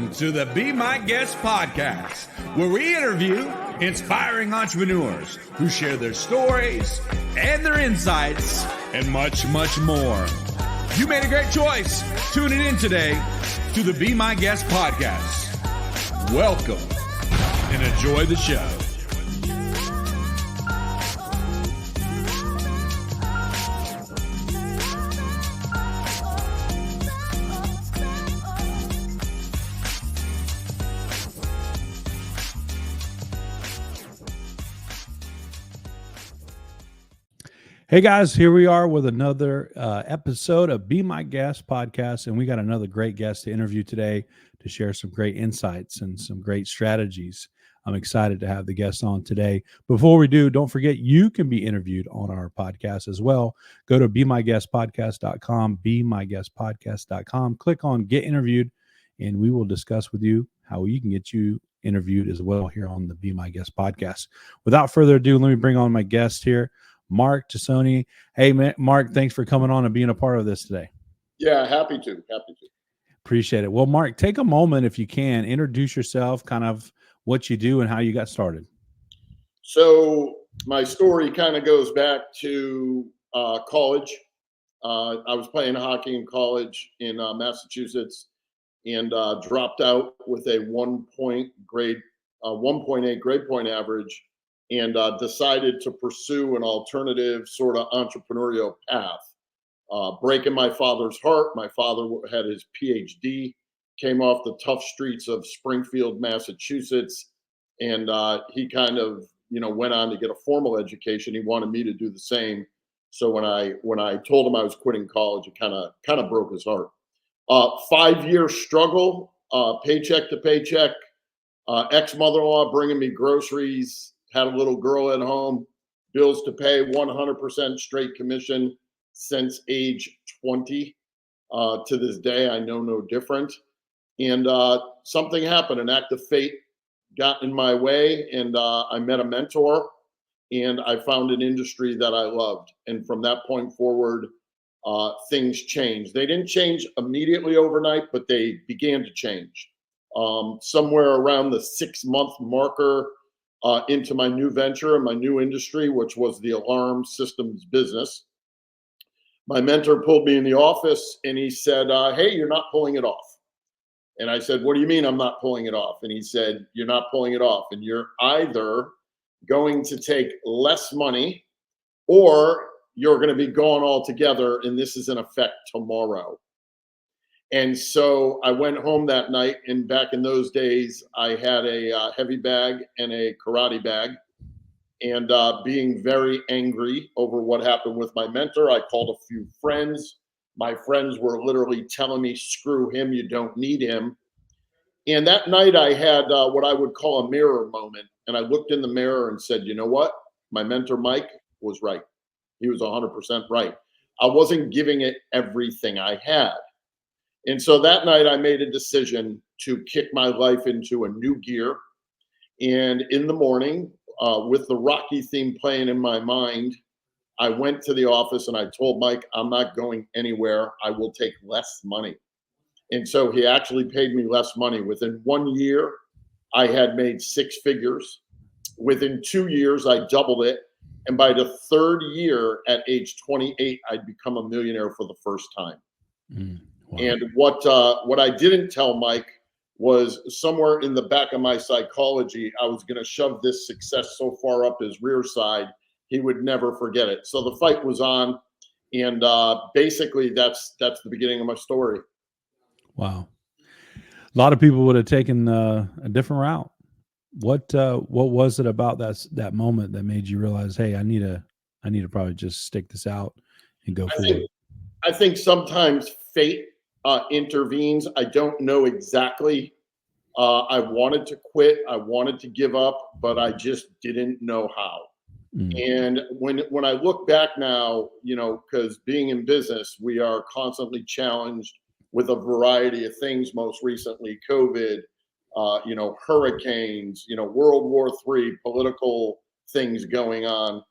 Welcome to the Be My Guest podcast, where we interview inspiring entrepreneurs who share their stories and their insights and much, much more. You made a great choice tuning in today to the Be My Guest podcast. Welcome and enjoy the show. Hey guys, here we are with another episode of Be My Guest podcast, and we got another great guest to interview today to share some great insights and some great strategies. I'm excited to have the guest on today. Before we do, don't forget you can be interviewed on our podcast as well. Go to BeMyGuestPodcast.com, BeMyGuestPodcast.com, click on Get Interviewed, and we will discuss with you how we can get you interviewed as well here on the Be My Guest podcast. Without further ado, let me bring on my guest here, Mark Tosoni. Hey, Mark, thanks for coming on and being a part of this today. Yeah, happy to. Appreciate it. Well, Mark, take a moment if you can. Introduce yourself, kind of what you do and how you got started. So my story kind of goes back to college. I was playing hockey in college in Massachusetts and dropped out with a 1.8 grade point average, and decided to pursue an alternative sort of entrepreneurial path. Breaking my father's heart. My father had his PhD, came off the tough streets of Springfield, Massachusetts, and he kind of, went on to get a formal education. He wanted me to do the same. So when I told him I was quitting college, it kind of broke his heart. 5-year struggle, paycheck to paycheck. Ex-mother-in-law bringing me groceries. Had a little girl at home, bills to pay, 100% straight commission since age 20. To this day, I know no different. And something happened, an act of fate got in my way, and I met a mentor, and I found an industry that I loved. And from that point forward, things changed. They didn't change immediately overnight, but they began to change. Somewhere around the 6-month marker, into my new venture and my new industry, which was the alarm systems business. My mentor pulled me in the office and he said, hey, you're not pulling it off. And I said, what do you mean I'm not pulling it off? And he said, you're not pulling it off. And you're either going to take less money or you're going to be gone altogether. And this is in effect tomorrow. And so I went home that night, and back in those days, I had a heavy bag and a karate bag. And being very angry over what happened with my mentor, I called a few friends. My friends were literally telling me, screw him, you don't need him. And that night I had what I would call a mirror moment. And I looked in the mirror and said, you know what? My mentor, Mike, was right. He was 100% right. I wasn't giving it everything I had. And so that night I made a decision to kick my life into a new gear. And in the morning, with the Rocky theme playing in my mind, I went to the office and I told Mike, I'm not going anywhere. I will take less money. And so he actually paid me less money. Within 1 year, I had made 6 figures. Within 2 years, I doubled it. And by the 3rd year, at age 28, I'd become a millionaire for the first time. Wow. And what I didn't tell Mike was somewhere in the back of my psychology, I was going to shove this success so far up his rear side, he would never forget it. So the fight was on, and basically that's the beginning of my story. Wow. A lot of people would have taken a different route. What was it about that moment that made you realize, hey, I need to probably just stick this out and go forward? I think sometimes fate intervenes. I don't know exactly. I wanted to quit. I wanted to give up, but I just didn't know how. And when I look back now, because being in business, we are constantly challenged with a variety of things. Most recently, COVID, hurricanes, World War III, political things going on.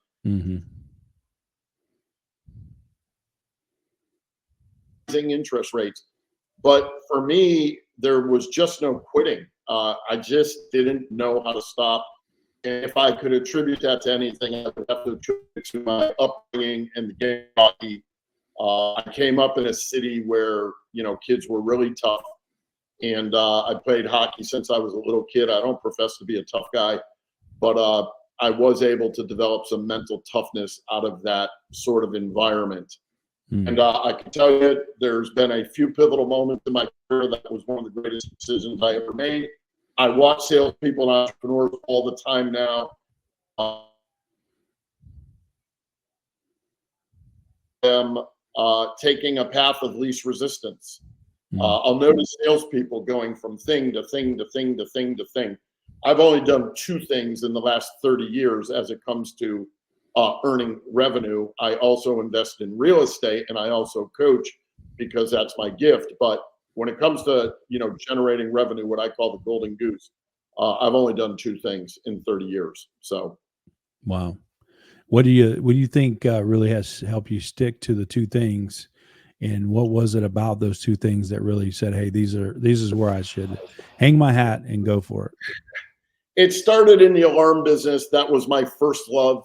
Interest rates. But for me, there was just no quitting. I just didn't know how to stop. And if I could attribute that to anything, I would have to attribute it to my upbringing and the game of hockey. I came up in a city where, kids were really tough. And I played hockey since I was a little kid. I don't profess to be a tough guy, but I was able to develop some mental toughness out of that sort of environment. And I can tell you, there's been a few pivotal moments in my career that was one of the greatest decisions I ever made. I watch salespeople and entrepreneurs all the time now. Taking a path of least resistance. I'll notice salespeople going from thing to thing to thing to thing to thing. I've only done two things in the last 30 years as it comes to earning revenue. I also invest in real estate, and I also coach because that's my gift. But when it comes to generating revenue, what I call the golden goose, I've only done two things in 30 years. So, wow. What do you think really has helped you stick to the two things? And what was it about those two things that really said, "Hey, these is where I should hang my hat and go for it"? It started in the alarm business. That was my first love.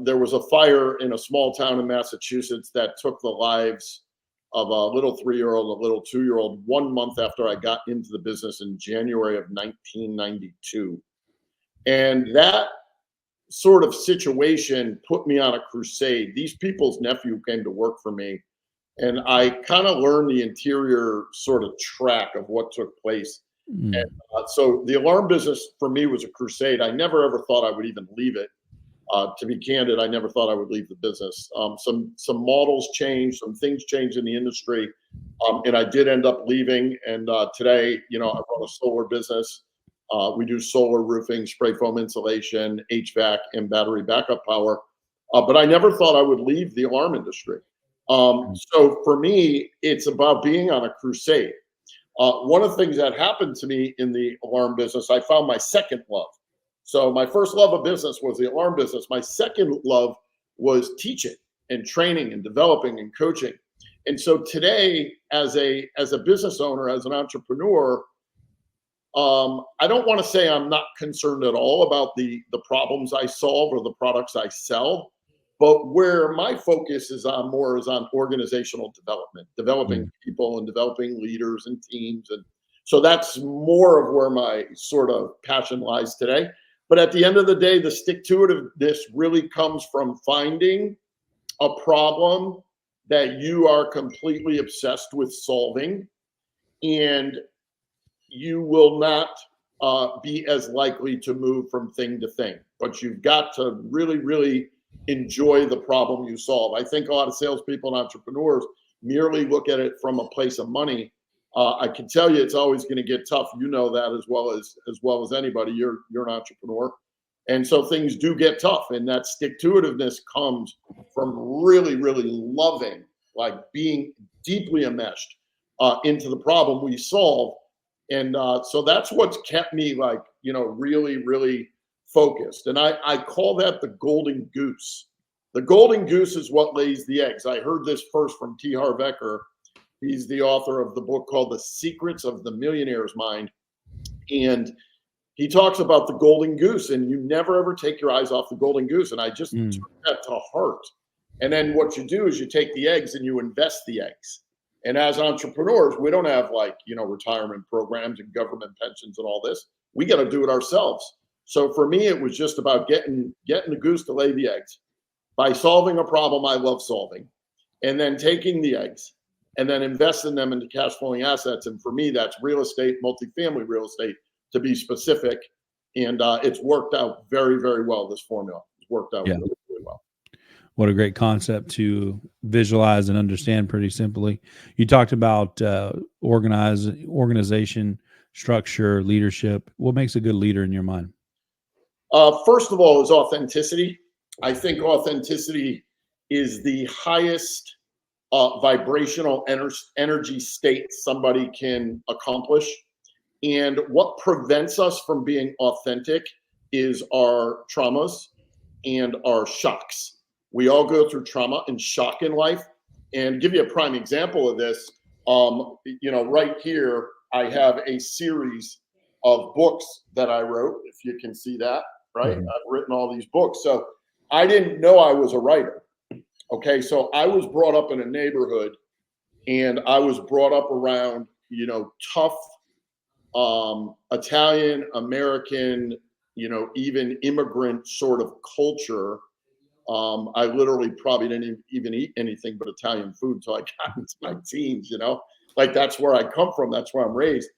There was a fire in a small town in Massachusetts that took the lives of a little 3-year-old, a little 2-year-old, 1 month after I got into the business in January of 1992. And that sort of situation put me on a crusade. These people's nephew came to work for me, and I kind of learned the interior sort of track of what took place. And so the alarm business for me was a crusade. I never ever thought I would even leave it. To be candid, I never thought I would leave the business. Some models changed, some things changed in the industry, and I did end up leaving. And today, I run a solar business. We do solar roofing, spray foam insulation, HVAC, and battery backup power. But I never thought I would leave the alarm industry. So for me, it's about being on a crusade. One of the things that happened to me in the alarm business, I found my second love. So my first love of business was the alarm business. My second love was teaching and training and developing and coaching. And so today, as a business owner, as an entrepreneur, I don't want to say I'm not concerned at all about the problems I solve or the products I sell, but where my focus is on organizational development, developing people and developing leaders and teams. And so that's more of where my sort of passion lies today. But at the end of the day, the stick-to-itiveness really comes from finding a problem that you are completely obsessed with solving, and you will not be as likely to move from thing to thing. But you've got to really, really enjoy the problem you solve. I think a lot of salespeople and entrepreneurs merely look at it from a place of money. I can tell you, it's always going to get tough. You know that as well as anybody. You're an entrepreneur, and so things do get tough. And that stick-to-itiveness comes from really, really loving, like being deeply enmeshed into the problem we solve. And so that's what's kept me really, really focused. And I call that the golden goose. The golden goose is what lays the eggs. I heard this first from T. Harv Eker. He's the author of the book called The Secrets of the Millionaire's Mind. And he talks about the golden goose, and you never ever take your eyes off the golden goose. And I just took that to heart. And then what you do is you take the eggs and you invest the eggs. And as entrepreneurs, we don't have retirement programs and government pensions and all this. We got to do it ourselves. So for me, it was just about getting the goose to lay the eggs by solving a problem I love solving, and then taking the eggs and then investing them into cash flowing assets. And for me, that's real estate, multifamily real estate, to be specific. And it's worked out very, very well. This formula has worked out really, really well. What a great concept to visualize and understand pretty simply. You talked about organization, structure, leadership. What makes a good leader in your mind? First of all, is authenticity. I think authenticity is the highest vibrational energy state somebody can accomplish. And what prevents us from being authentic is our traumas and our shocks. We all go through trauma and shock in life. And give you a prime example of this, right here, I have a series of books that I wrote, if you can see that, right? Mhm. I've written all these books. So I didn't know I was a writer. Okay. So I was brought up in a neighborhood, and I was brought up around, tough Italian American, even immigrant sort of culture. I literally probably didn't even eat anything but Italian food until I got into my teens, like that's where I come from. That's where I'm raised.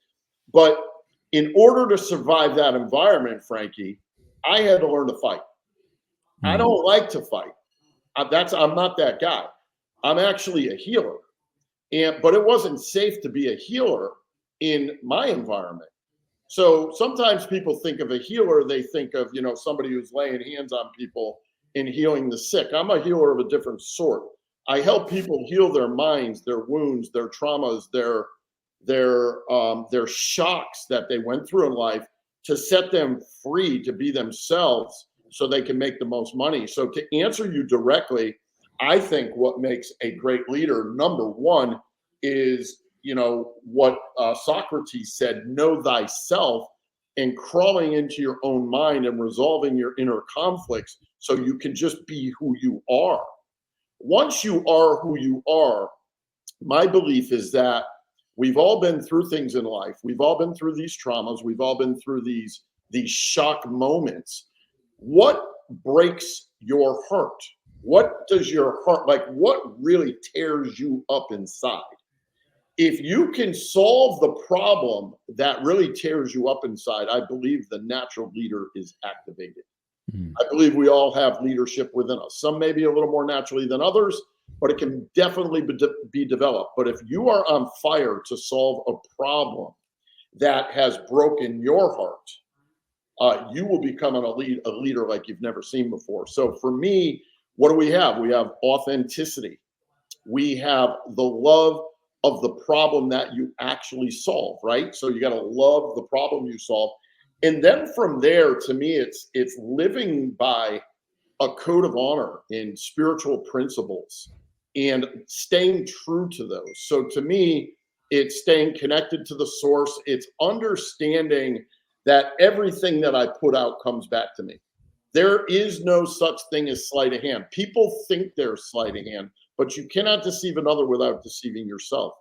But in order to survive that environment, Frankie, I had to learn to fight. I Mm. don't like to fight. I'm not that guy. I'm actually a healer. But it wasn't safe to be a healer in my environment. So sometimes people think of a healer, they think of, somebody who's laying hands on people and healing the sick. I'm a healer of a different sort. I help people heal their minds, their wounds, their traumas, their shocks that they went through in life, to set them free to be themselves so they can make the most money. So to answer you directly, I think what makes a great leader, number one, is what Socrates said: know thyself, and crawling into your own mind and resolving your inner conflicts so you can just be who you are. Once you are who you are, my belief is that we've all been through things in life. We've all been through these traumas. We've all been through these shock moments. What breaks your heart? What does your heart, like, what really tears you up inside? If you can solve the problem that really tears you up inside, I believe the natural leader is activated. Mm. I believe we all have leadership within us. Some may be a little more naturally than others, but it can definitely be developed. But if you are on fire to solve a problem that has broken your heart, you will become a leader like you've never seen before. So for me, what do we have? We have authenticity. We have the love of the problem that you actually solve, right? So you got to love the problem you solve. And then from there, to me, it's living by a code of honor and spiritual principles and staying true to those. So to me, it's staying connected to the source. It's understanding that everything that I put out comes back to me. There is no such thing as sleight of hand. People think they're sleight of hand, but you cannot deceive another without deceiving yourself.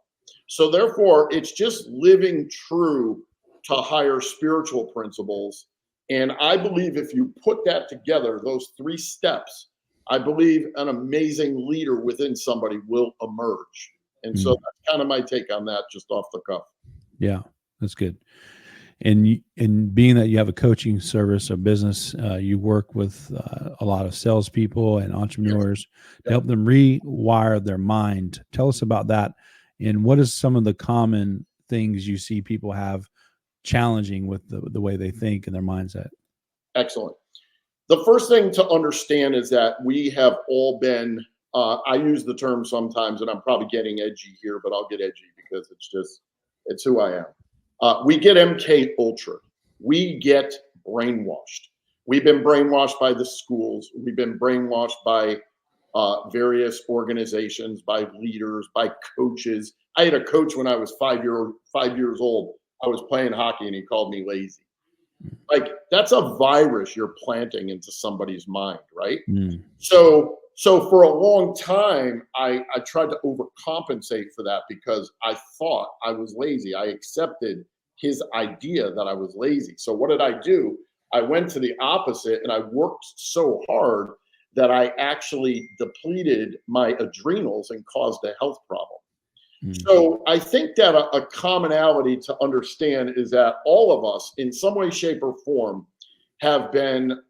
So therefore, it's just living true to higher spiritual principles. And I believe if you put that together, those three steps, I believe an amazing leader within somebody will emerge. And so Mm. that's kind of my take on that, just off the cuff. Yeah, that's good. And being that you have a coaching service, a business, you work with a lot of salespeople and Yes. entrepreneurs to Yep. help them rewire their mind. Tell us about that, and what is some of the common things you see people have challenging with the way they think and their mindset? Excellent. The first thing to understand is that we have all been, I use the term sometimes, and I'm probably getting edgy here, but I'll get edgy because it's who I am. We get MK Ultra. We get brainwashed. We've been brainwashed by the schools. We've been brainwashed by various organizations, by leaders, by coaches. I had a coach when I was 5 years old. I was playing hockey, and he called me lazy. Like, that's a virus you're planting into somebody's mind, right? Mm. So for a long time, I tried to overcompensate for that because I thought I was lazy. I accepted his idea that I was lazy. So what did I do? I went to the opposite, and I worked so hard that I actually depleted my adrenals and caused a health problem. Mm. So I think that a commonality to understand is that all of us, in some way, shape, or form, have been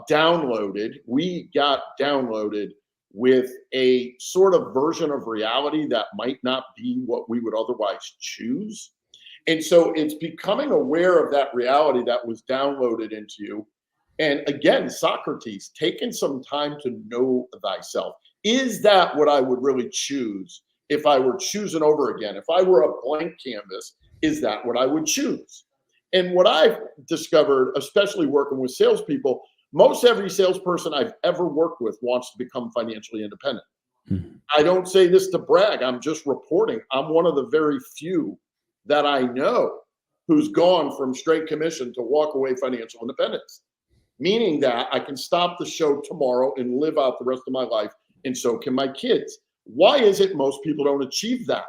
downloaded. We got downloaded with a sort of version of reality that might not be what we would otherwise choose. And so it's becoming aware of that reality that was downloaded into you. And again, Socrates, taking some time to know thyself. Is that what I would really choose if I were choosing over again? If I were a blank canvas, is that what I would choose? And what I've discovered, especially working with salespeople, most every salesperson I've ever worked with wants to become financially independent. Mm. I don't say this to brag. I'm just reporting. I'm one of the very few that I know who's gone from straight commission to walk away financial independence, meaning that I can stop the show tomorrow and live out the rest of my life, and so can my kids. Why is it most people don't achieve that?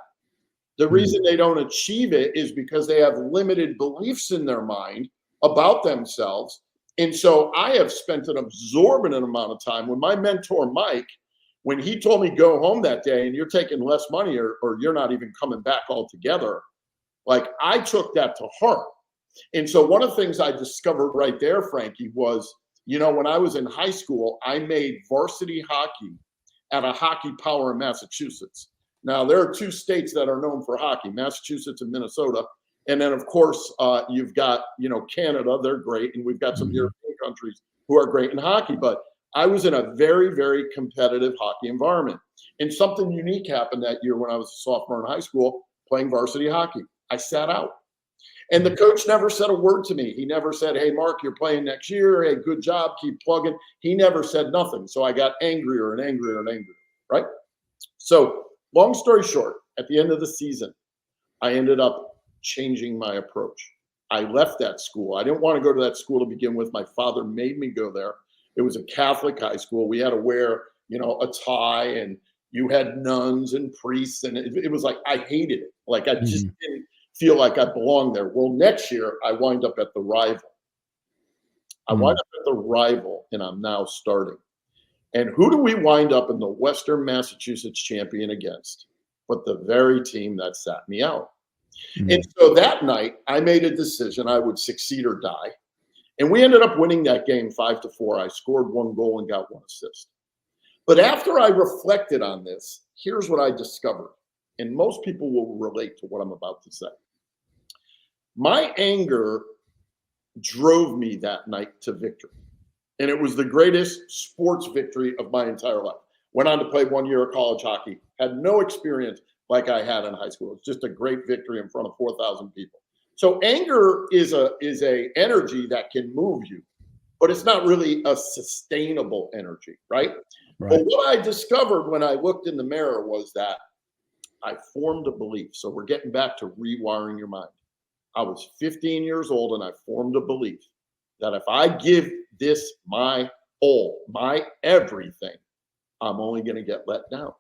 The reason they don't achieve it is because they have limited beliefs in their mind about themselves. And so I have spent an absorbent amount of time when my mentor, Mike, when he told me go home that day and you're taking less money or you're not even coming back altogether, like I took that to heart. And so one of the things I discovered right there, Frankie, was, when I was in high school, I made varsity hockey at a hockey power in Massachusetts. Now, there are two states that are known for hockey, Massachusetts and Minnesota. And then, of course, you've got, Canada, they're great. And we've got some European countries who are great in hockey. But I was in a very, very competitive hockey environment. And something unique happened that year when I was a sophomore in high school playing varsity hockey. I sat out. And the coach never said a word to me. He never said, hey, Mark, you're playing next year. Hey, good job. Keep plugging. He never said nothing. So I got angrier and angrier and angrier, right? So long story short, at the end of the season, I ended up changing my approach. I left that school. I didn't want to go to that school to begin with. My father made me go there. It was a Catholic high school. We had to wear, a tie, and you had nuns and priests. And it was like, I hated it. Like I just didn't feel like I belonged there. Well, next year I wind up at the rival. And I'm now starting. And who do we wind up in the Western Massachusetts champion against? But the very team that sat me out. And so that night I made a decision I would succeed or die. And we ended up winning that game 5-4. I scored 1 goal and got 1 assist. But after I reflected on this, here's what I discovered. And most people will relate to what I'm about to say. My anger drove me that night to victory. And it was the greatest sports victory of my entire life. Went on to play 1 year of college hockey. Had no experience like I had in high school. It's just a great victory in front of 4,000 people. So anger is a energy that can move you, but it's not really a sustainable energy, right? But what I discovered when I looked in the mirror was that I formed a belief. So we're getting back to rewiring your mind. I was 15 years old and I formed a belief that if I give this my all, my everything, I'm only going to get let down.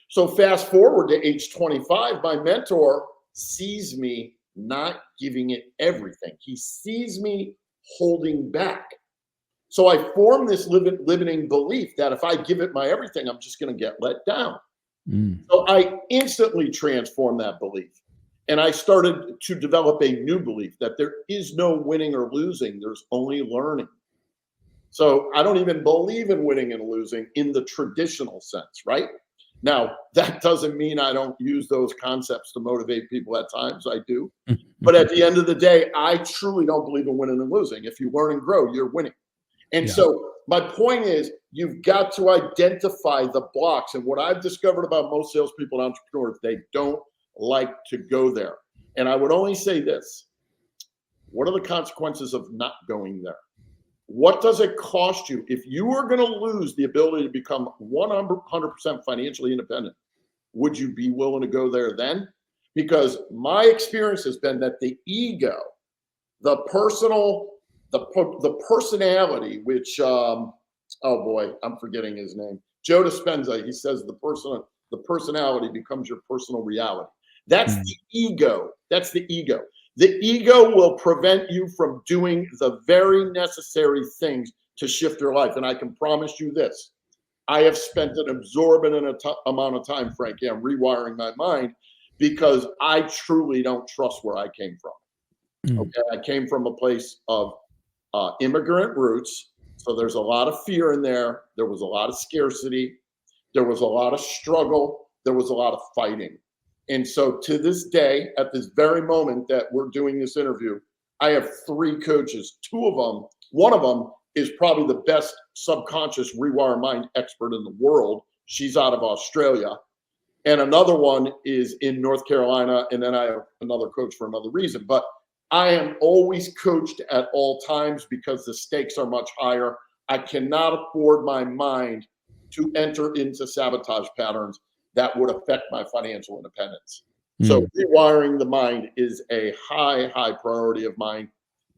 So fast forward to age 25, my mentor sees me not giving it everything. He sees me holding back. So I formed this limiting belief that if I give it my everything, I'm just going to get let down. So I instantly transformed that belief. And I started to develop a new belief that there is no winning or losing. There's only learning. So I don't even believe in winning and losing in the traditional sense, right? Now, that doesn't mean I don't use those concepts to motivate people at times. I do. But at the end of the day, I truly don't believe in winning and losing. If you learn and grow, you're winning. And so my point is, you've got to identify the blocks. And what I've discovered about most salespeople and entrepreneurs, they don't like to go there. And I would only say this. What are the consequences of not going there? What does it cost you if you are going to lose the ability to become 100% financially independent? Would you be willing to go there then? Because my experience has been that the ego, the personality, which, oh boy, I'm forgetting his name. Joe Dispenza, he says the personality becomes your personal reality. That's the ego. That's the ego. The ego will prevent you from doing the very necessary things to shift your life. And I can promise you this. I have spent an absorbent amount of time, Frankie, I'm rewiring my mind because I truly don't trust where I came from. Okay, I came from a place of immigrant roots. So there's a lot of fear in there. There was a lot of scarcity. There was a lot of struggle. There was a lot of fighting. And so to this day, at this very moment that we're doing this interview, I have 3 coaches. One of them is probably the best subconscious rewire mind expert in the world. She's out of Australia. And another one is in North Carolina. And then I have another coach for another reason. But I am always coached at all times because the stakes are much higher. I cannot afford my mind to enter into sabotage patterns that would affect my financial independence. So Mm. rewiring the mind is a high priority of mine.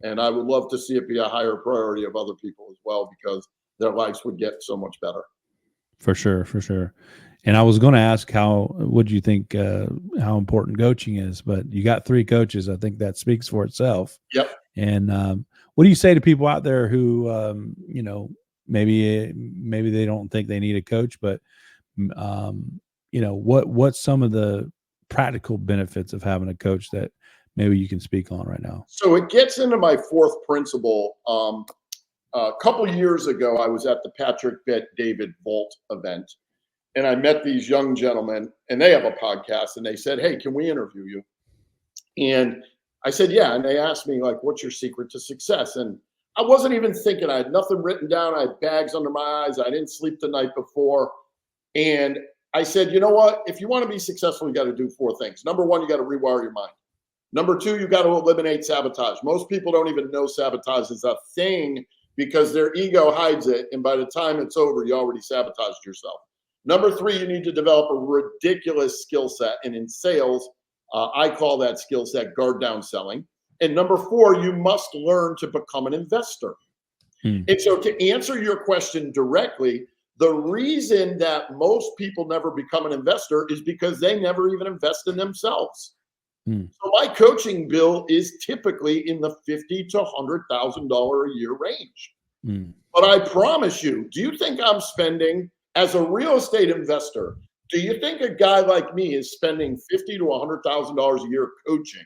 And I would love to see it be a higher priority of other people as well, because their lives would get so much better. For sure, for sure. And I was going to ask, how would you think how important coaching is? But you got 3 coaches. I think that speaks for itself. Yep. And what do you say to people out there who, maybe they don't think they need a coach, but what's some of the practical benefits of having a coach that maybe you can speak on right now? So it gets into my 4th principle. A couple years ago, I was at the Patrick David Vault event, and I met these young gentlemen, and they have a podcast, and they said, "Hey, can we interview you?" And I said, "Yeah." And they asked me, like, "What's your secret to success?" And I wasn't even thinking. I had nothing written down. I had bags under my eyes. I didn't sleep the night before. And I said, "You know what? If you want to be successful, you got to do 4 things. Number 1, you got to rewire your mind. Number 2, you got to eliminate sabotage. Most people don't even know sabotage is a thing because their ego hides it. And by the time it's over, you already sabotaged yourself. Number 3, you need to develop a ridiculous skill set. And in sales, I call that skill set guard down selling. And number 4, you must learn to become an investor." Mm. And so to answer your question directly, the reason that most people never become an investor is because they never even invest in themselves. Mm. So my coaching bill is typically in the $50,000 to $100,000 a year range. Mm. But I promise you, do you think I'm spending, as a real estate investor, do you think a guy like me is spending $50,000 to $100,000 a year coaching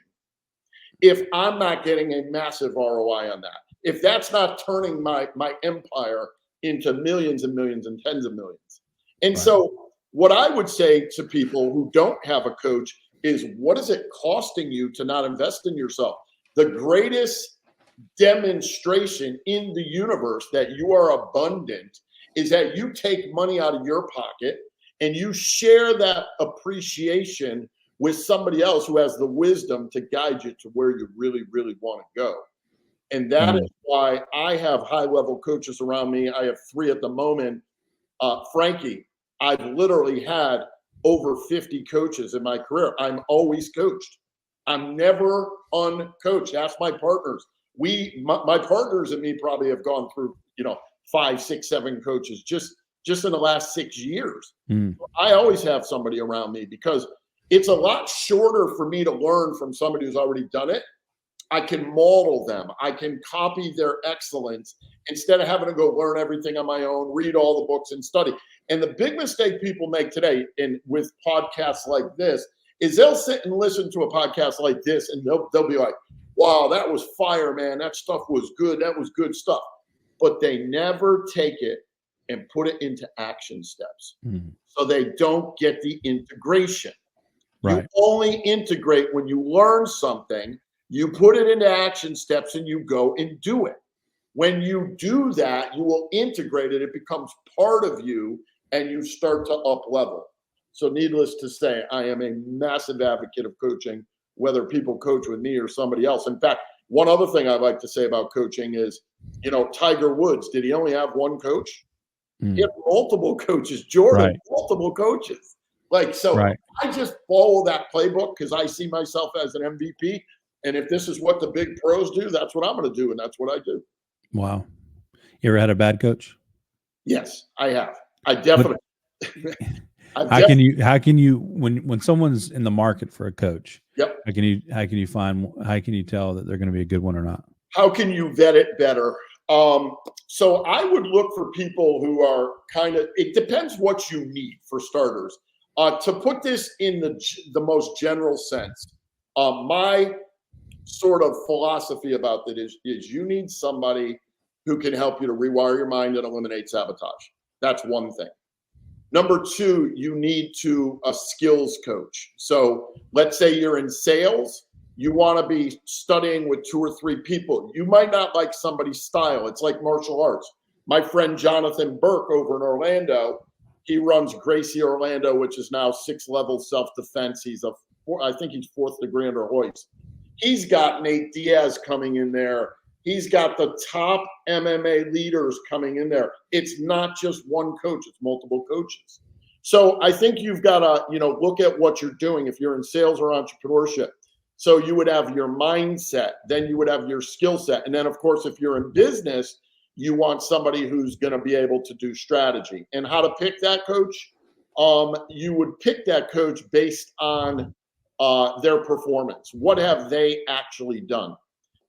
if I'm not getting a massive ROI on that? If that's not turning my empire into millions and millions and tens of millions. And Right. so what I would say to people who don't have a coach is, what is it costing you to not invest in yourself? The greatest demonstration in the universe that you are abundant is that you take money out of your pocket and you share that appreciation with somebody else who has the wisdom to guide you to where you really, really want to go. And that is why I have high-level coaches around me. I have 3 at the moment. Frankie, I've literally had over 50 coaches in my career. I'm always coached. I'm never uncoached. Ask my partners. My partners and me probably have gone through, 5, 6, 7 coaches just in the last 6 years. Mm. I always have somebody around me because it's a lot shorter for me to learn from somebody who's already done it. I can model them. I can copy their excellence instead of having to go learn everything on my own, read all the books and study. And the big mistake people make today with podcasts like this is they'll sit and listen to a podcast like this and they'll be like, "Wow, that was fire, man. That stuff was good. That was good stuff." But they never take it and put it into action steps. Mm. So they don't get the integration. Right. You only integrate when you learn something, you put it into action steps, and you go and do it. When you do that, you will integrate it. It becomes part of you, and you start to up level. So needless to say, I am a massive advocate of coaching, whether people coach with me or somebody else. In fact, one other thing I'd like to say about coaching is, Tiger Woods, did he only have one coach? Mm. He had multiple coaches. Jordan, Right. multiple coaches. So Right. I just follow that playbook because I see myself as an MVP. And if this is what the big pros do, that's what I'm going to do. And that's what I do. Wow. You ever had a bad coach? Yes, I have. I definitely. How can you when someone's in the market for a coach? Yep. How can you tell that they're going to be a good one or not? How can you vet it better? So I would look for people who are it depends what you need for starters. To put this in the most general sense, my sort of philosophy about that is you need somebody who can help you to rewire your mind and eliminate sabotage. That's one thing. Number 2, you need a skills coach. So let's say you're in sales. You want to be studying with 2 or 3 people. You might not like somebody's style. It's like martial arts. My friend Jonathan Burke over in Orlando, he runs Gracie Orlando, which is now 6th level self-defense. I think he's 4th degree under Hoist. He's got Nate Diaz coming in there. He's got the top MMA leaders coming in there. It's not just one coach, it's multiple coaches. So I think you've got to, look at what you're doing if you're in sales or entrepreneurship. So you would have your mindset, then you would have your skill set. And then, of course, if you're in business, you want somebody who's going to be able to do strategy. And how to pick that coach? You would pick that coach based on their performance. What have they actually done?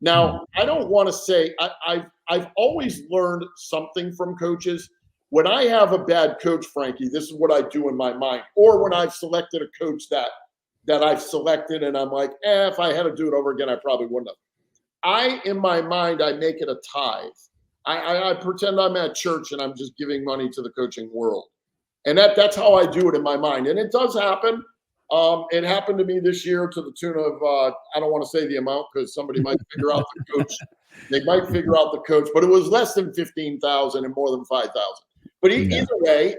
Now, I don't want to say I've always learned something from coaches. When I have a bad coach, Frankie, this is what I do in my mind. Or when I've selected a coach that I've selected and I'm like, if I had to do it over again, I probably wouldn't have. In my mind, I make it a tithe. I pretend I'm at church and I'm just giving money to the coaching world. And that's how I do it in my mind. And it does happen. It happened to me this year to the tune of, I don't want to say the amount because somebody might figure out the coach. They might figure out the coach, but it was less than 15,000 and more than 5,000. But either way,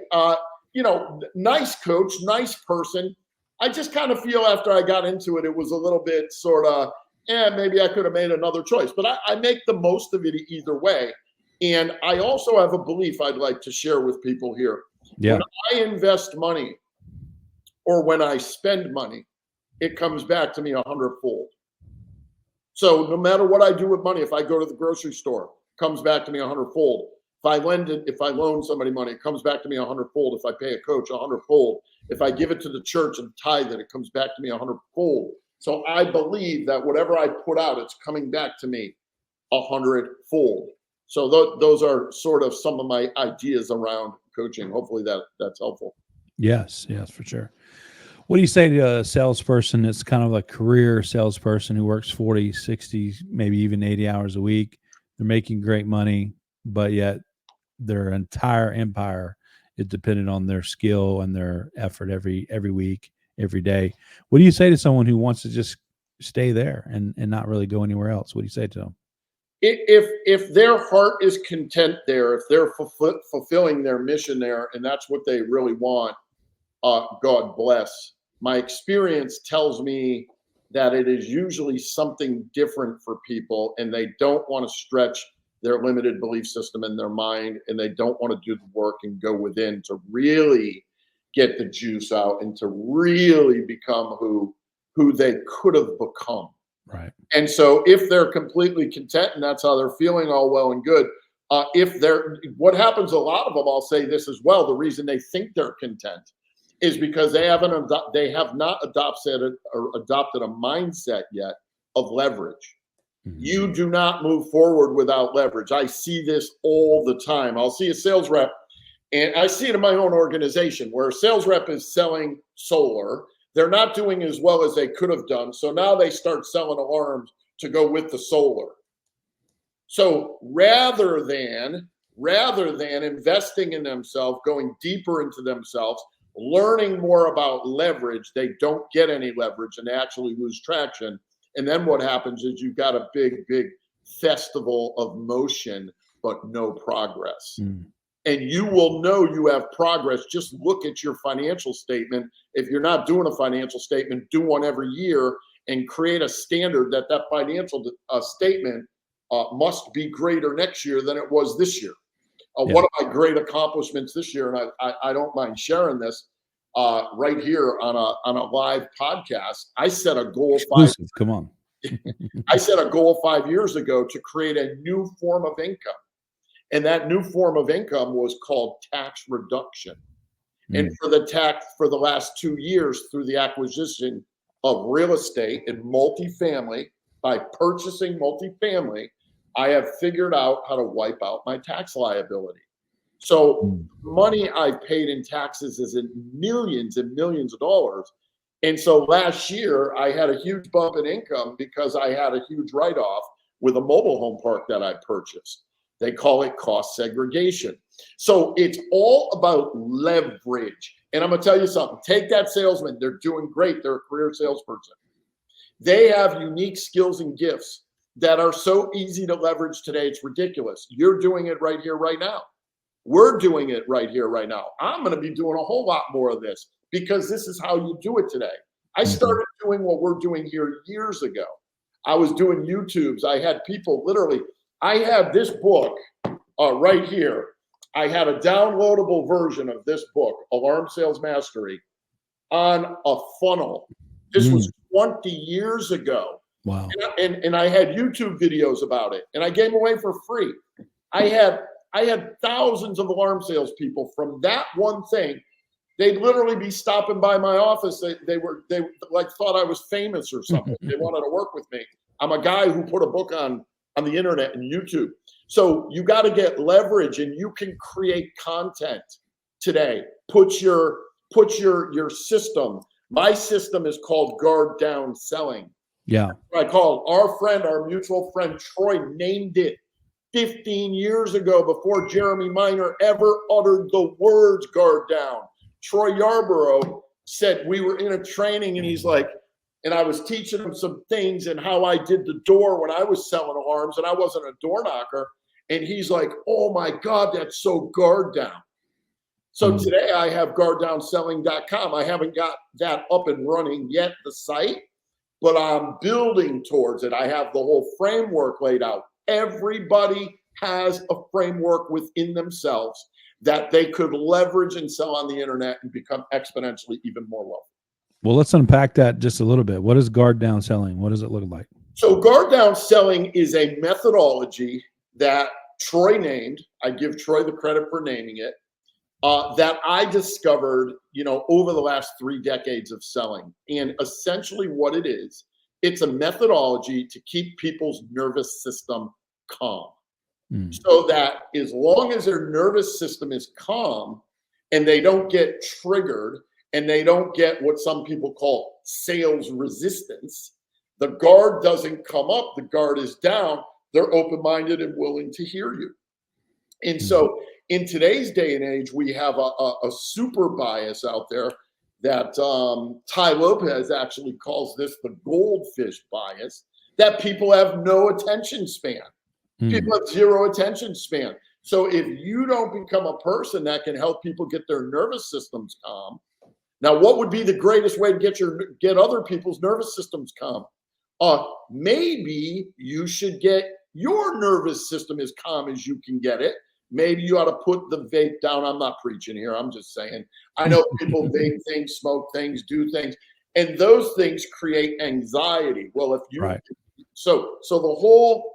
nice coach, nice person. I just kind of feel after I got into it, it was a little bit sort of, maybe I could have made another choice. But I make the most of it either way. And I also have a belief I'd like to share with people here. Yeah. When I invest money or when I spend money, it comes back to me 100-fold. So no matter what I do with money, if I go to the grocery store, it comes back to me 100-fold. If I loan somebody money, it comes back to me 100-fold. If I pay a coach, 100-fold. If I give it to the church and tithe it, it comes back to me 100-fold. So I believe that whatever I put out, it's coming back to me 100-fold. So those are sort of some of my ideas around coaching. Hopefully that's helpful. Yes, for sure. What do you say to a salesperson that's kind of a career salesperson who works 40, 60, maybe even 80 hours a week? They're making great money, but yet their entire empire is dependent on their skill and their effort every week, every day. What do you say to someone who wants to just stay there and not really go anywhere else? What do you say to them? If their heart is content there, if they're fulfilling their mission there, and that's what they really want, God bless. My experience tells me that it is usually something different for people, and they don't want to stretch their limited belief system in their mind, and they don't want to do the work and go within to really get the juice out and to really become who they could have become. Right. And so if they're completely content and that's how they're feeling, all well and good. What happens, a lot of them, I'll say this as well, the reason they think they're content is because they have not adopted a mindset yet of leverage. Mm-hmm. You do not move forward without leverage. I see this all the time. I'll see a sales rep, and I see it in my own organization where a sales rep is selling solar. They're not doing as well as they could have done. So now they start selling alarms to go with the solar. So rather than investing in themselves, going deeper into themselves, learning more about leverage, they don't get any leverage and they actually lose traction. And then what happens is you've got a big festival of motion, but no progress. Mm. And you will know you have progress. Just look at your financial statement. If you're not doing a financial statement, do one every year and create a standard that financial statement must be greater next year than it was this year. One of my great accomplishments this year, and I don't mind sharing this right here on a live podcast. I set a goal. Come on. I set a goal 5 years ago to create a new form of income. And that new form of income was called tax reduction. Mm. And for the last 2 years, through the acquisition of real estate and multifamily, by purchasing multifamily, I have figured out how to wipe out my tax liability. So money I've paid in taxes is in millions and millions of dollars. And so last year, I had a huge bump in income because I had a huge write-off with a mobile home park that I purchased. They call it cost segregation. So it's all about leverage. And I'm going to tell you something. Take that salesman. They're doing great. They're a career salesperson. They have unique skills and gifts that are so easy to leverage today. It's ridiculous. You're doing it right here, right now. We're doing it right here, right now. I'm going to be doing a whole lot more of this because this is how you do it today. I started doing what we're doing here years ago. I was doing YouTubes. I had people literally, I have this book right here. I had a downloadable version of this book, Alarm Sales Mastery, on a funnel. This was 20 years ago. Wow. And I had YouTube videos about it, and I gave them away for free. I had thousands of alarm salespeople from that one thing. They'd literally be stopping by my office. They like thought I was famous or something. They wanted to work with me. I'm a guy who put a book on the internet and YouTube. So you got to get leverage, and you can create content today. Put your system. My system is called guard down selling. Yeah. I called our mutual friend Troy named it 15 years ago before Jeremy Minor ever uttered the words guard down. Troy Yarborough said, we were in a training, and he's like, and I was teaching him some things and how I did the door when I was selling alarms, and I wasn't a door knocker. And he's like, oh my God, that's so guard down. So today I have guarddownselling.com. I haven't got that up and running yet, the site, but I'm building towards it. I have the whole framework laid out. Everybody has a framework within themselves that they could leverage and sell on the internet and become exponentially even more wealthy. Well, let's unpack that just a little bit. What is guard down selling? What does it look like? So guard down selling is a methodology that Troy named. I give Troy the credit for naming it. That I discovered, over the last 3 decades of selling. And essentially what it is, it's a methodology to keep people's nervous system calm. So that as long as their nervous system is calm and they don't get triggered and they don't get what some people call sales resistance, the guard doesn't come up, the guard is down, they're open-minded and willing to hear you. And so in today's day and age, we have a super bias out there that Ty Lopez actually calls this the goldfish bias, that people have no attention span. People have zero attention span. So if you don't become a person that can help people get their nervous systems calm, now what would be the greatest way to get other people's nervous systems calm? Maybe you should get your nervous system as calm as you can get it. Maybe you ought to put the vape down. I'm not preaching here. I'm just saying. I know people vape things, smoke things, do things, and those things create anxiety. Well, if you so the whole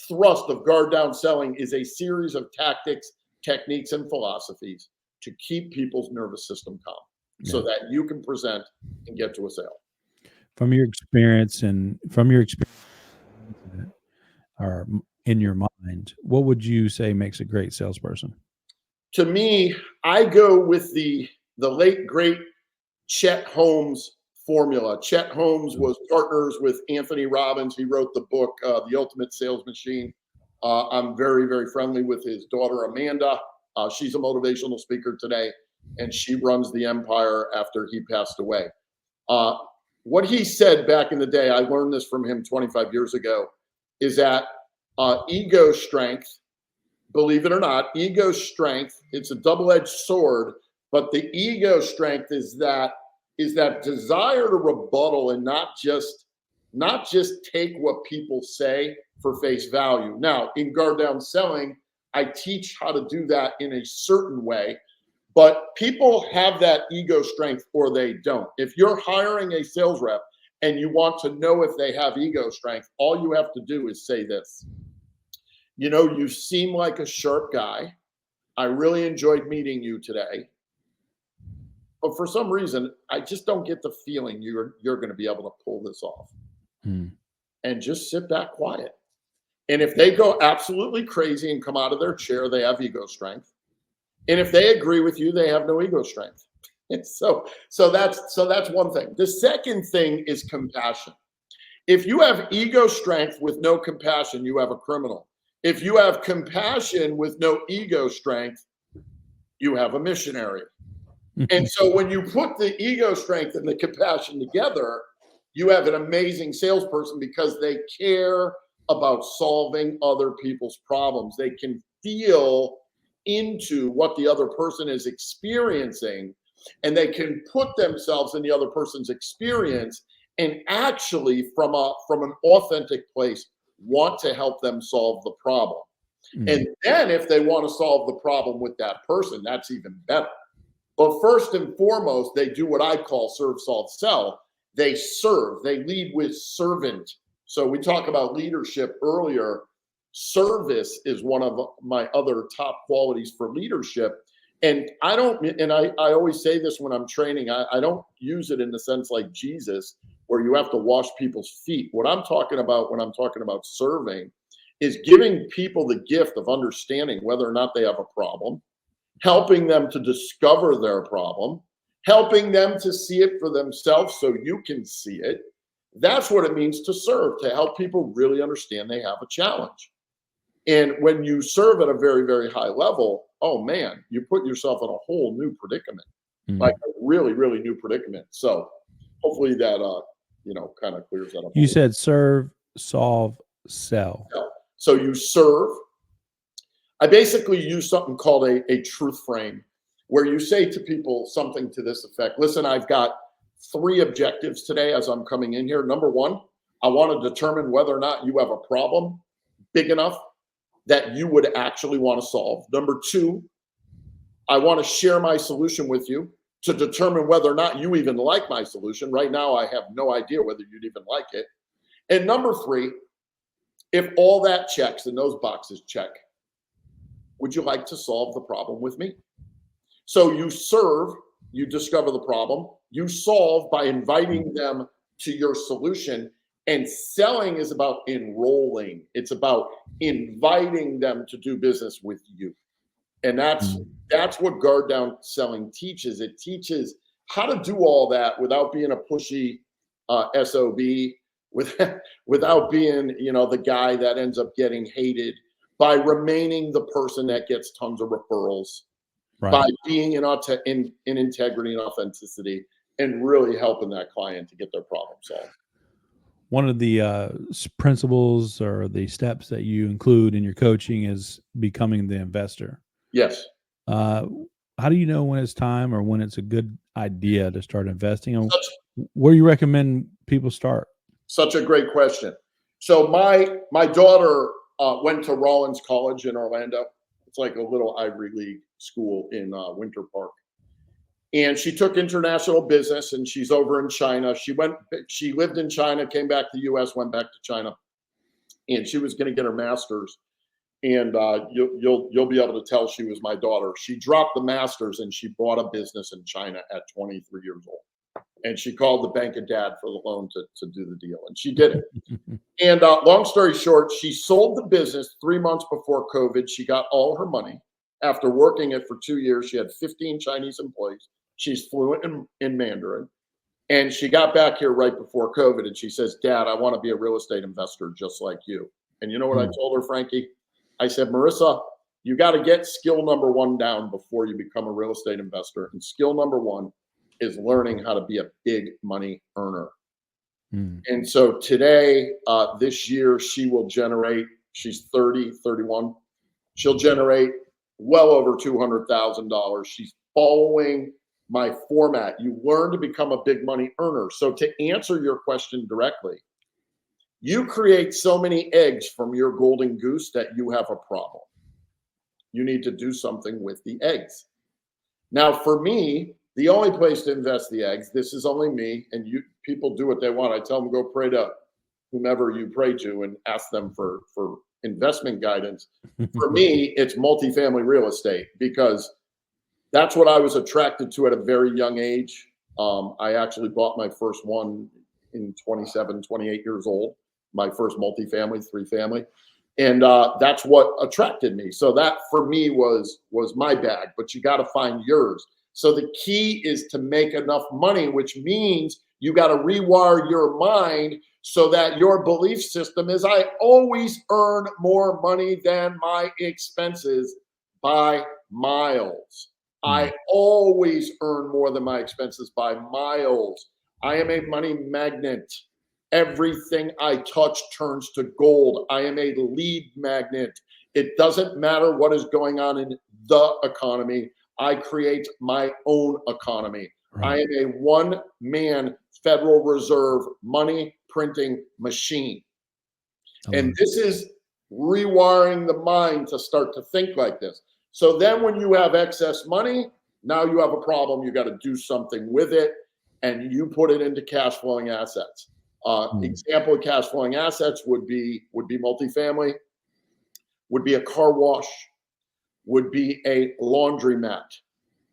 thrust of guard down selling is a series of tactics, techniques, and philosophies to keep people's nervous system calm, so that you can present and get to a sale. From your experience or in your mind, what would you say makes a great salesperson? To me, I go with the late great Chet Holmes formula. Chet Holmes was partners with Anthony Robbins. He wrote the book, The Ultimate Sales Machine. I'm very, very friendly with his daughter, Amanda. She's a motivational speaker today, and she runs the empire after he passed away. What he said back in the day, I learned this from him 25 years ago, is that ego strength, believe it or not, ego strength, it's a double-edged sword, but the ego strength is that desire to rebuttal and not just take what people say for face value. Now, in guard down selling, I teach how to do that in a certain way, but people have that ego strength or they don't. If you're hiring a sales rep and you want to know if they have ego strength, all you have to do is say this. You seem like a sharp guy. I really enjoyed meeting you today. But for some reason, I just don't get the feeling you're going to be able to pull this off. And just sit back quiet. And if they go absolutely crazy and come out of their chair, they have ego strength. And if they agree with you, they have no ego strength. And so that's one thing. The second thing is compassion. If you have ego strength with no compassion, you have a criminal. If you have compassion with no ego strength, you have a missionary. And so when you put the ego strength and the compassion together, you have an amazing salesperson because they care about solving other people's problems. They can feel into what the other person is experiencing, and they can put themselves in the other person's experience and actually from an authentic place want to help them solve the problem. And then if they want to solve the problem with that person, that's even better. But first and foremost, they do what I call serve, solve, sell. They serve, they lead with servant. So we talked about leadership earlier. Service is one of my other top qualities for leadership. And I always say this when I'm training, I don't use it in the sense like Jesus, where you have to wash people's feet. What I'm talking about when I'm talking about serving is giving people the gift of understanding whether or not they have a problem, helping them to discover their problem, helping them to see it for themselves so you can see it. That's what it means to serve, to help people really understand they have a challenge. And when you serve at a very, very high level, oh man, you put yourself in a whole new predicament, like a really, really new predicament. So hopefully that, kind of clears that up. You said serve, solve, sell. So you serve. I basically use something called a truth frame, where you say to people something to this effect. Listen, I've got 3 objectives today as I'm coming in here. Number 1, I want to determine whether or not you have a problem big enough that you would actually want to solve. Number 2, I want to share my solution with you to determine whether or not you even like my solution. Right now, I have no idea whether you'd even like it. And number 3, if all that checks and those boxes check, would you like to solve the problem with me? So you serve, you discover the problem, you solve by inviting them to your solution, and selling is about enrolling. It's about inviting them to do business with you. And that's what guard down selling teaches. It teaches how to do all that without being a pushy SOB, without being, the guy that ends up getting hated, by remaining the person that gets tons of referrals, by being in integrity and authenticity, and really helping that client to get their problem solved. One of the principles or the steps that you include in your coaching is becoming the investor. Yes. How do you know when it's time or when it's a good idea to start investing? And where do you recommend people start? Such a great question. So my daughter went to Rollins College in Orlando. It's like a little Ivy League school in Winter Park. And she took international business, and she's over in China. She lived in China, came back to the US, went back to China, and she was going to get her master's. And you'll be able to tell she was my daughter. She dropped the master's and she bought a business in China at 23 years old. And she called the bank of dad for the loan to do the deal. And she did it. And long story short, she sold the business 3 months before COVID. She got all her money. After working it for 2 years, she had 15 Chinese employees. She's fluent in Mandarin. And she got back here right before COVID. And she says, Dad, I want to be a real estate investor just like you. And you know what I told her, Frankie? I said, Marissa, you got to get skill number 1 down before you become a real estate investor. And skill number 1 is learning how to be a big money earner. And so today, this year, she will generate, she's 30, 31. She'll generate well over $200,000. She's following my format. You learn to become a big money earner. So to answer your question directly, you create so many eggs from your golden goose that you have a problem. You need to do something with the eggs. Now, for me, the only place to invest the eggs, this is only me, and people do what they want. I tell them, go pray to whomever you pray to and ask them for investment guidance. For me, it's multifamily real estate, because that's what I was attracted to at a very young age. I actually bought my first one in 27, 28 years old, my first multifamily, 3-family. And that's what attracted me. So that for me was my bag, but you got to find yours. So the key is to make enough money, which means you got to rewire your mind so that your belief system is, I always earn more money than my expenses by miles. I always earn more than my expenses by miles. I am a money magnet. Everything I touch turns to gold. I am a lead magnet. It doesn't matter what is going on in the economy. I create my own economy. I am a one-man Federal Reserve money printing machine. And this is rewiring the mind to start to think like this. So then when you have excess money, now you have a problem. You got to do something with it, and you put it into cash flowing assets. Example of cash flowing assets would be multifamily, would be a car wash, would be a laundromat,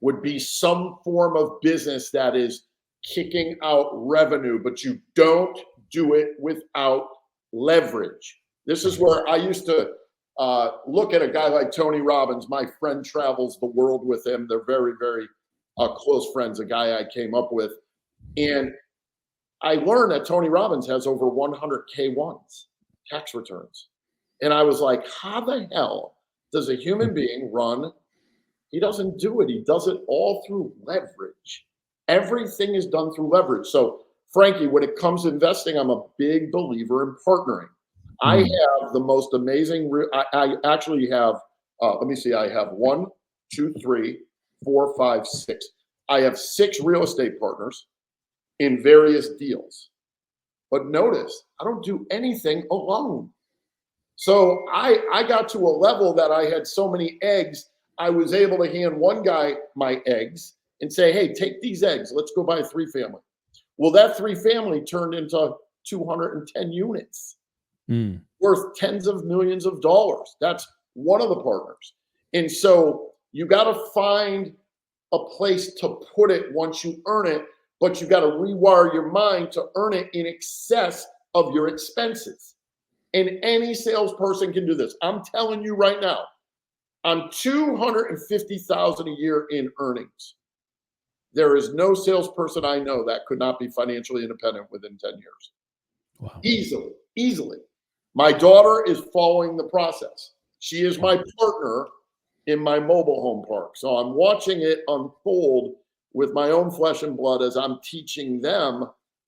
would be some form of business that is kicking out revenue, but you don't do it without leverage. This is where I used to look at a guy like Tony Robbins. My friend travels the world with him. They're very, very close friends, a guy I came up with. And I learned that Tony Robbins has over 100 K1s, tax returns. And I was like, how the hell does a human being run? He doesn't do it. He does it all through leverage. Everything is done through leverage. So, Frankie, when it comes to investing, I'm a big believer in partnering. I have the most amazing, I actually have, let me see, I have 1, 2, 3, 4, 5, 6. I have 6 real estate partners in various deals. But notice, I don't do anything alone. So I got to a level that I had so many eggs, I was able to hand one guy my eggs and say, hey, take these eggs. Let's go buy a 3-family. Well, that 3-family turned into 210 units worth tens of millions of dollars. That's one of the partners. And so you got to find a place to put it once you earn it, but you got to rewire your mind to earn it in excess of your expenses. And any salesperson can do this. I'm telling you right now, I'm $250,000 a year in earnings. There is no salesperson I know that could not be financially independent within 10 years. Wow. Easily. My daughter is following the process. She is my partner in my mobile home park. So I'm watching it unfold with my own flesh and blood as I'm teaching them,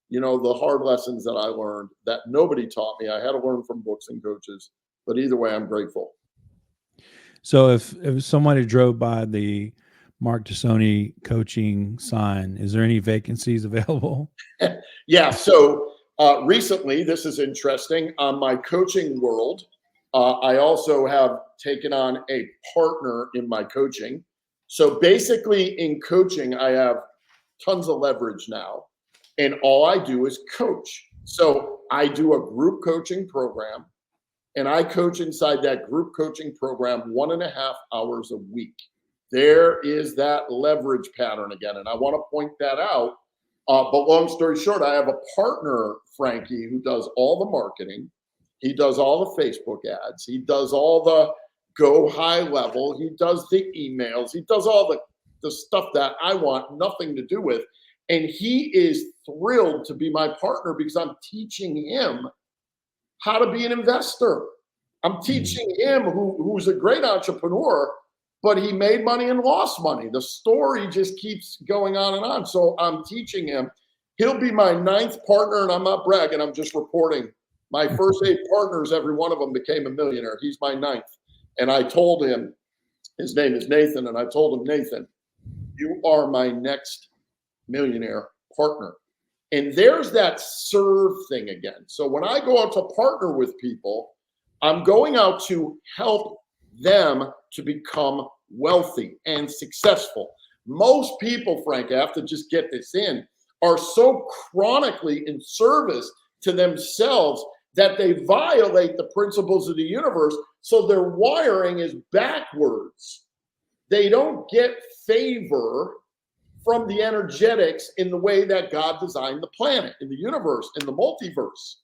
the hard lessons that I learned that nobody taught me. I had to learn from books and coaches, but either way, I'm grateful. So if somebody drove by the Mark Tosoni coaching sign, is there any vacancies available? Yeah. So recently, this is interesting. On my coaching world, I also have taken on a partner in my coaching. So basically in coaching, I have tons of leverage now. And all I do is coach. So I do a group coaching program, and I coach inside that group coaching program 1.5 hours a week. There is that leverage pattern again. And I want to point that out. But long story short, I have a partner, Frankie, who does all the marketing. He does all the Facebook ads. He does all the go high level. He does the emails. He does all the stuff that I want nothing to do with. And he is thrilled to be my partner because I'm teaching him how to be an investor. I'm teaching him who's a great entrepreneur, but he made money and lost money. The story just keeps going on and on. So I'm teaching him. He'll be my 9th partner, and I'm not bragging. I'm just reporting. My first 8 partners, every one of them became a millionaire. He's my 9th. And I told him, his name is Nathan, and I told him, Nathan, you are my next millionaire partner. And there's that serve thing again. So when I go out to partner with people, I'm going out to help them to become wealthy and successful. Most people, Frank, I have to just get this in, are so chronically in service to themselves that they violate the principles of the universe. So their wiring is backwards. They don't get favor from the energetics in the way that God designed the planet, in the universe, in the multiverse.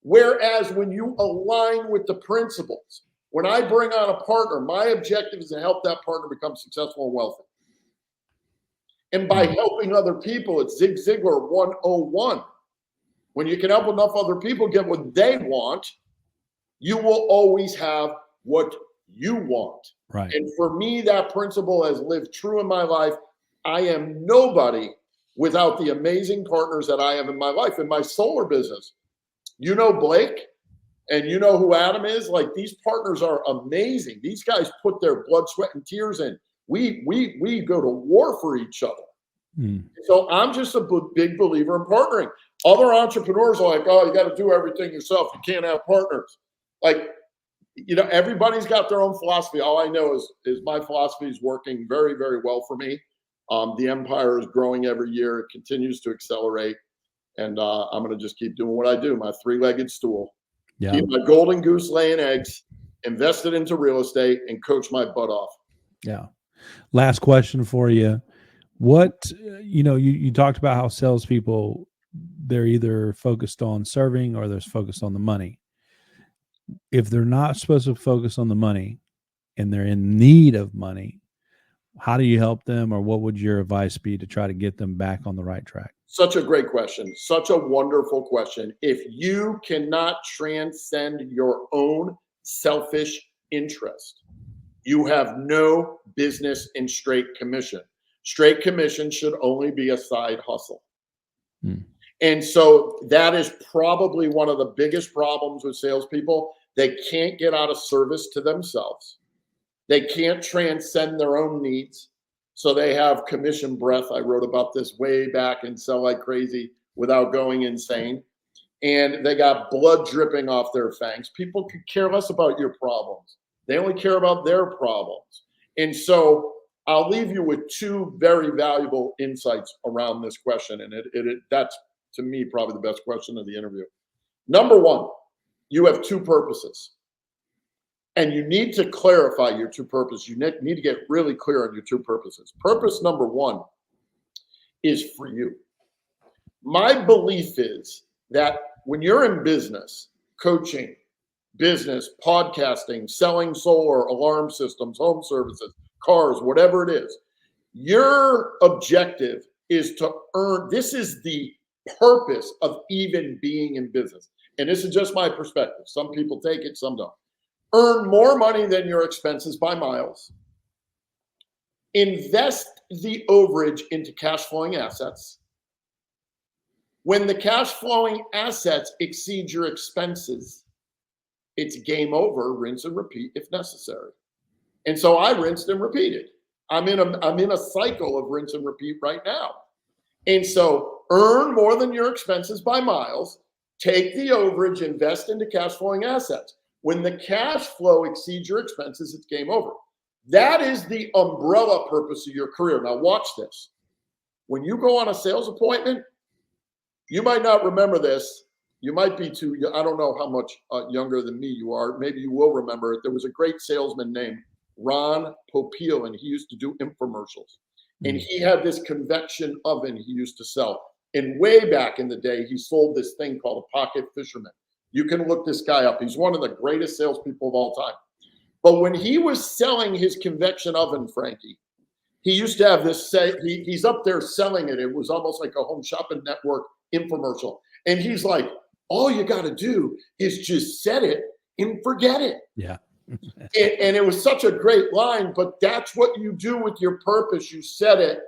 Whereas when you align with the principles, when I bring on a partner, my objective is to help that partner become successful and wealthy. And by helping other people, it's Zig Ziglar 101. When you can help enough other people get what they want, you will always have what you want. Right. And for me, that principle has lived true in my life. I am nobody without the amazing partners that I have in my life. In my solar business, you know Blake, and you know who Adam is. Like, these partners are amazing. These guys put their blood, sweat, and tears in. We go to war for each other. So I'm just a big believer in partnering. Other entrepreneurs are like, oh, you got to do everything yourself. You can't have partners. Like, everybody's got their own philosophy. All I know is my philosophy is working very, very well for me. The empire is growing every year. It continues to accelerate. And I'm going to just keep doing what I do, my three-legged stool. Yeah. Keep my golden goose laying eggs, invest it into real estate, and coach my butt off. Yeah. Last question for you. What, you talked about how salespeople, they're either focused on serving or they're focused on the money. If they're not supposed to focus on the money and they're in need of money, how do you help them, or what would your advice be to try to get them back on the right track? Such a great question. Such a wonderful question. If you cannot transcend your own selfish interest, you have no business in straight commission. Straight commission should only be a side hustle. And so that is probably one of the biggest problems with salespeople. They can't get out of service to themselves. They can't transcend their own needs. So they have commission breath. I wrote about this way back in Sell Like Crazy Without Going Insane. And they got blood dripping off their fangs. People could care less about your problems. They only care about their problems. And so I'll leave you with two very valuable insights around this question. And that's, to me, probably the best question of the interview. Number one, you have two purposes. And you need to clarify your two purposes. You need to get really clear on your two purposes. Purpose number one is for you. My belief is that when you're in business, coaching, business, podcasting, selling solar, alarm systems, home services, cars, whatever it is, your objective is to earn. This is the purpose of even being in business. And this is just my perspective. Some people take it, some don't. Earn more money than your expenses by miles. Invest the overage into cash flowing assets. When the cash flowing assets exceed your expenses, it's game over, rinse and repeat if necessary. And so I rinsed and repeated. I'm in a cycle of rinse and repeat right now. And so earn more than your expenses by miles, take the overage, invest into cash flowing assets. When the cash flow exceeds your expenses, it's game over. That is the umbrella purpose of your career. Now watch this. When you go on a sales appointment, you might not remember this. You might be too, I don't know how much younger than me you are. Maybe you will remember it. There was a great salesman named Ron Popeil, and he used to do infomercials. And he had this convection oven he used to sell. And way back in the day, he sold this thing called a pocket fisherman. You can look this guy up. He's one of the greatest salespeople of all time. But when he was selling his convection oven, Frankie, he used to have this say, he's up there selling it. It was almost like a Home Shopping Network infomercial. And he's like, all you got to do is just set it and forget it. Yeah. And it was such a great line, but that's what you do with your purpose. You set it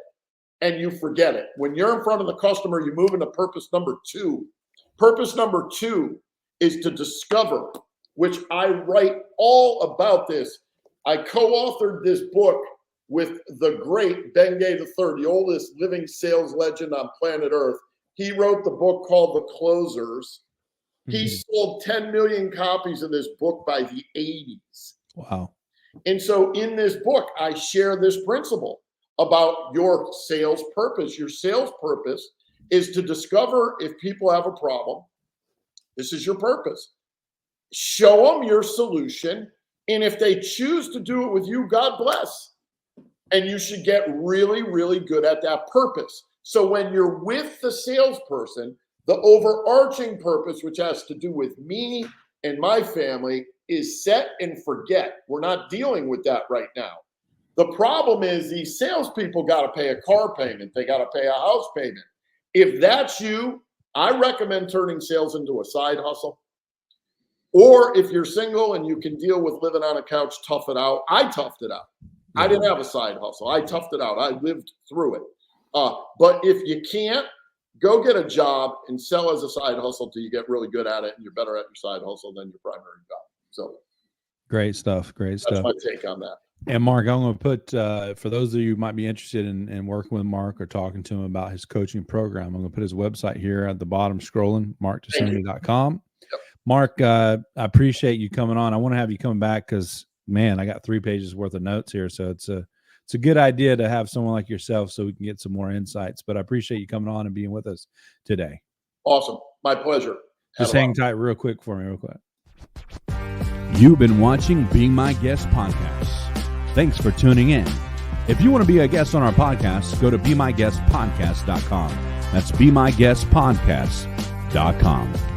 and you forget it. When you're in front of the customer, you move into purpose number two. Purpose number two is to discover, which I write all about this. I co-authored this book with the great Bengay III, the oldest living sales legend on planet Earth. He wrote the book called The Closers. He sold 10 million copies of this book by the 80s. Wow. And so in this book, I share this principle about your sales purpose. Your sales purpose is to discover if people have a problem. This is your purpose. Show them your solution. And if they choose to do it with you, God bless. And you should get really, really good at that purpose. So when you're with the salesperson, the overarching purpose, which has to do with me and my family, is set and forget. We're not dealing with that right now. The problem is these salespeople got to pay a car payment. They got to pay a house payment. If that's you, I recommend turning sales into a side hustle. Or if you're single and you can deal with living on a couch, tough it out. I toughed it out. I didn't have a side hustle. I toughed it out. I lived through it. But if you can't, go get a job and sell as a side hustle till you get really good at it and you're better at your side hustle than your primary job. So great stuff. Great stuff. That's my take on that. And Mark, I'm going to put, for those of you who might be interested in working with Mark or talking to him about his coaching program, I'm going to put his website here at the bottom scrolling, marktosoni.com. Yep. Mark, I appreciate you coming on. I want to have you come back because, man, I got 3 pages worth of notes here. So it's a good idea to have someone like yourself so we can get some more insights. But I appreciate you coming on and being with us today. Awesome. My pleasure. Just hang tight real quick for me, real quick. You've been watching Being My Guest podcast. Thanks for tuning in. If you want to be a guest on our podcast, go to BeMyGuestPodcast.com. That's BeMyGuestPodcast.com.